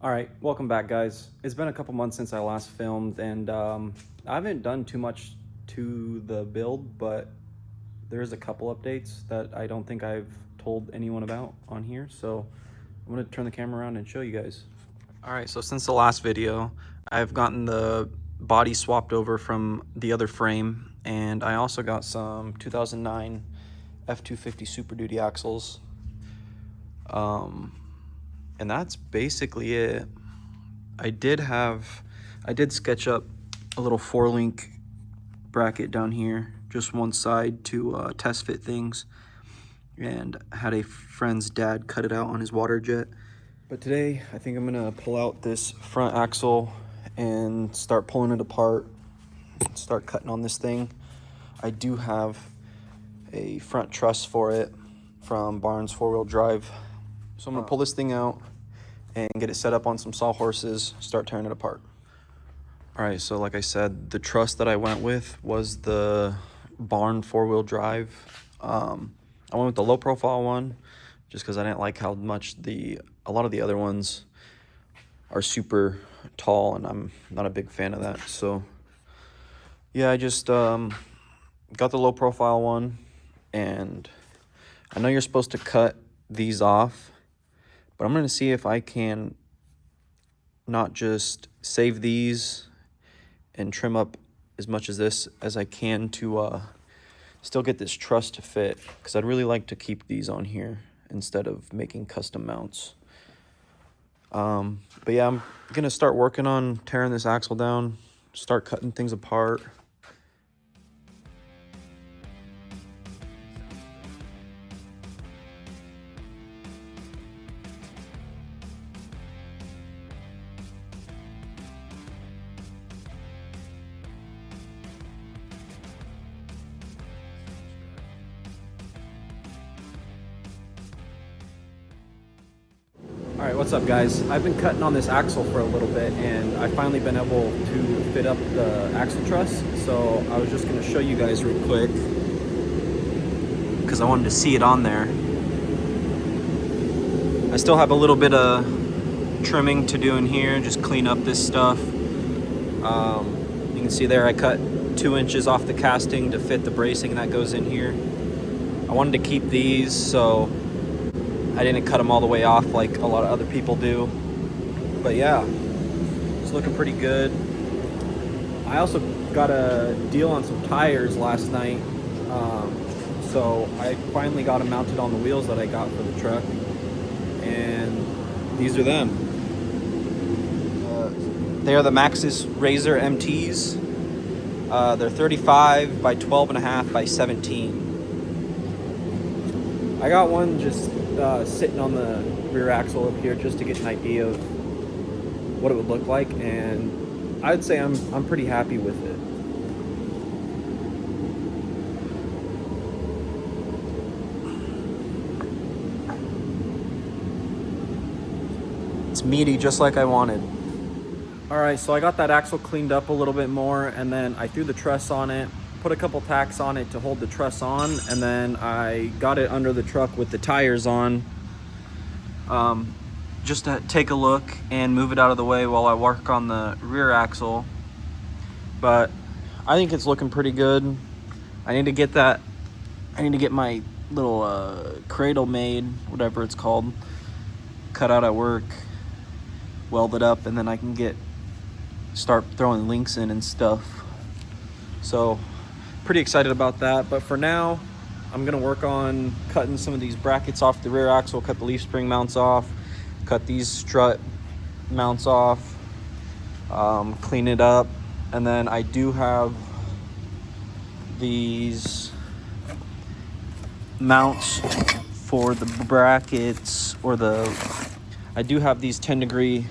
All right, welcome back, guys. It's been a couple months since I last filmed, and I haven't done too much to the build, but there's a couple updates that I don't think I've told anyone about on here, so I'm gonna turn the camera around and show you guys. All right, so since the last video, I've gotten the body swapped over from the other frame, and I also got some 2009 F250 Super Duty axles. And that's basically it. I did sketch up a little 4-link bracket down here, just one side to test fit things, and had a friend's dad cut it out on his water jet. But today, I think I'm gonna pull out this front axle and start pulling it apart, start cutting on this thing. I do have a front truss for it from Barnes 4-wheel drive. So I'm gonna pull this thing out and get it set up on some sawhorses, start tearing it apart. All right, so like I said, the truss that I went with was the Barn 4-wheel drive. I went with the low profile one just because I didn't like how much a lot of the other ones are super tall, and I'm not a big fan of that. So yeah, I just got the low profile one, and I know you're supposed to cut these off, but I'm gonna see if I can not just save these and trim up as much of this as I can to still get this truss to fit, because I'd really like to keep these on here instead of making custom mounts. But yeah, I'm gonna start working on tearing this axle down, start cutting things apart. All right, what's up, guys? I've been cutting on this axle for a little bit, and I've finally been able to fit up the axle truss. So I was just gonna show you guys real quick, because I wanted to see it on there. I still have a little bit of trimming to do in here, just clean up this stuff. You can see there I cut 2 inches off the casting to fit the bracing that goes in here. I wanted to keep these, so I didn't cut them all the way off like a lot of other people do. But yeah, it's looking pretty good. I also got a deal on some tires last night. So I finally got them mounted on the wheels that I got for the truck. And these are them. They are the Maxxis Razor MTs. They're 35 by 12.5 by 17. I got one just sitting on the rear axle up here just to get an idea of what it would look like, and I'd say I'm pretty happy with it. It's meaty just like I wanted. All right, so I got that axle cleaned up a little bit more, and then I threw the truss on it, put a couple tacks on it to hold the truss on, and then I got it under the truck with the tires on, just to take a look and move it out of the way while I work on the rear axle. But I think it's looking pretty good. I need to get my little cradle made, whatever it's called, cut out at work, weld it up, and then I can start throwing links in and stuff. So pretty excited about that. But for now, I'm gonna work on cutting some of these brackets off the rear axle, cut the leaf spring mounts off, cut these strut mounts off, clean it up. And then I do have these mounts for the brackets, I do have these 10-degree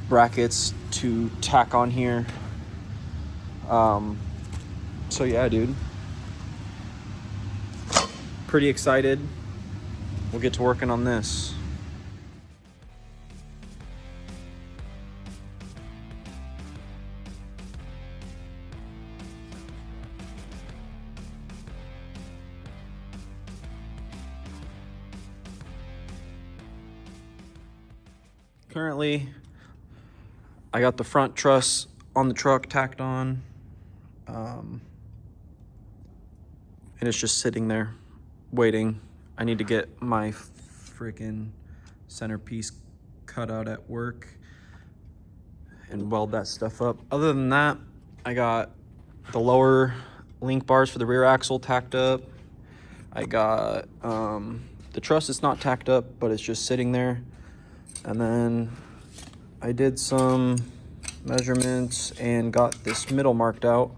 brackets to tack on here. So yeah, dude, pretty excited. We'll get to working on this. Currently, I got the front truss on the truck tacked on, and it's just sitting there waiting. I need to get my freaking centerpiece cut out at work and weld that stuff up. Other than that, I got the lower link bars for the rear axle tacked up. I got the truss is not tacked up, but it's just sitting there. And then I did some measurements and got this middle marked out.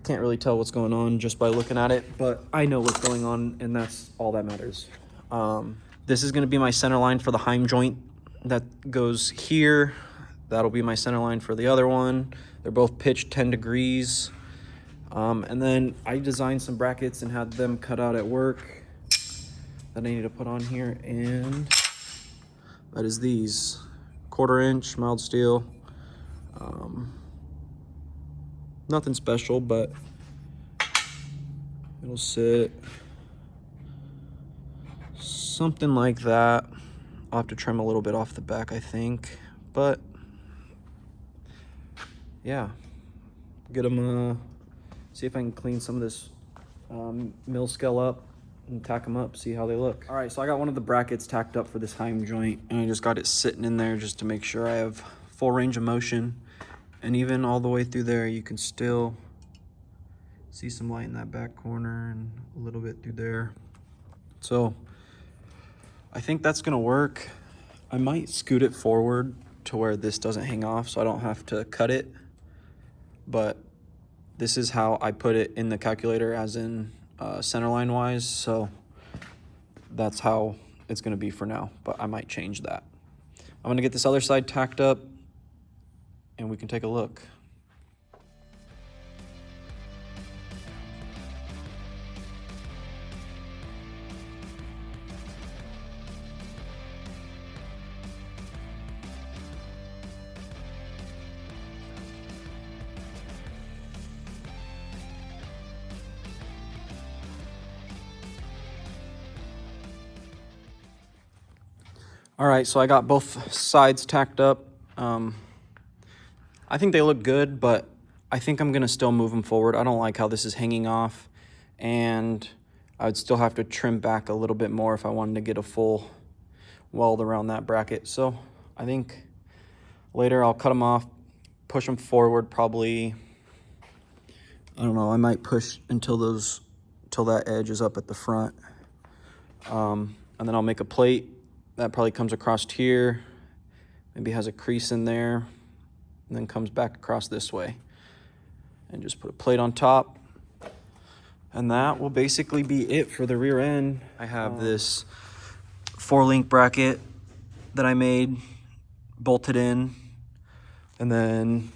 Can't really tell what's going on just by looking at it, but I know what's going on, and that's all that matters. This is going to be my center line for the Heim joint that goes here. That'll be my center line for the other one. They're both pitched 10 degrees. And then I designed some brackets and had them cut out at work that I need to put on here, and that is these 1/4 inch mild steel. Nothing special, but it'll sit something like that. I'll have to trim a little bit off the back, I think, but yeah, get them, see if I can clean some of this mill scale up and tack them up, see how they look. All right, so I got one of the brackets tacked up for this Heim joint, and I just got it sitting in there just to make sure I have full range of motion. And even all the way through there, you can still see some light in that back corner and a little bit through there. So I think that's gonna work. I might scoot it forward to where this doesn't hang off so I don't have to cut it. But this is how I put it in the calculator, as in center line wise. So that's how it's gonna be for now, but I might change that. I'm gonna get this other side tacked up and we can take a look. All right, so I got both sides tacked up. I think they look good, but I think I'm gonna still move them forward. I don't like how this is hanging off, and I would still have to trim back a little bit more if I wanted to get a full weld around that bracket. So I think later I'll cut them off, push them forward probably, I don't know, I might push until that edge is up at the front. And then I'll make a plate that probably comes across here, maybe has a crease in there, and then comes back across this way. And just put a plate on top. And that will basically be it for the rear end. I have this 4-link bracket that I made, bolted in. And then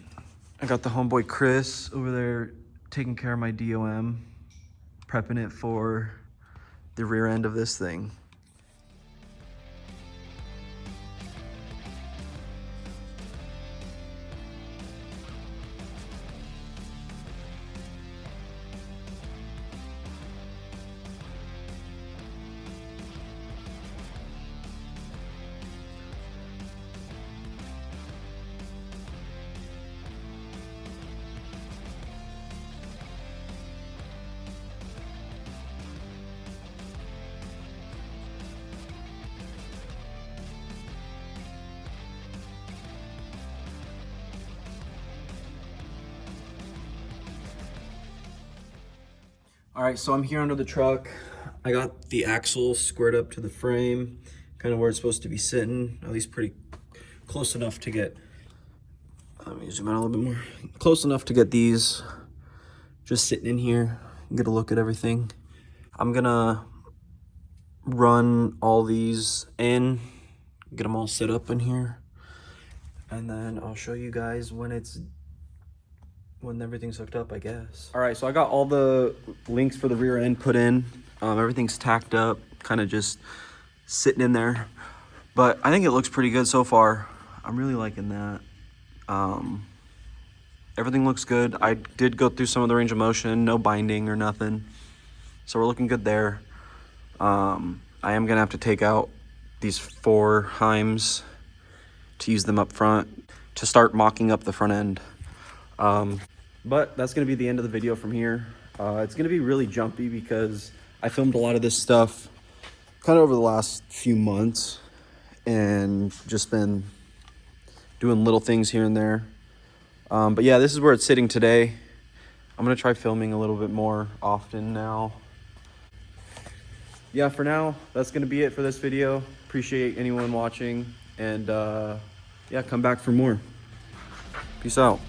I got the homeboy Chris over there taking care of my DOM, prepping it for the rear end of this thing. All right, so I'm here under the truck. I got the axle squared up to the frame, kind of where it's supposed to be sitting, at least pretty close enough to get, let me zoom out a little bit more, close enough to get these just sitting in here and get a look at everything. I'm gonna run all these in, get them all set up in here, and then I'll show you guys when everything's hooked up, I guess. All right, so I got all the links for the rear end put in. Everything's tacked up, kind of just sitting in there. But I think it looks pretty good so far. I'm really liking that. Everything looks good. I did go through some of the range of motion, no binding or nothing. So we're looking good there. I am gonna have to take out these 4 heims to use them up front to start mocking up the front end. But that's gonna be the end of the video from here. It's gonna be really jumpy because I filmed a lot of this stuff kind of over the last few months and just been doing little things here and there. But yeah, this is where it's sitting today. I'm gonna try filming a little bit more often now. Yeah, for now, that's gonna be it for this video. Appreciate anyone watching, and yeah, come back for more. Peace out.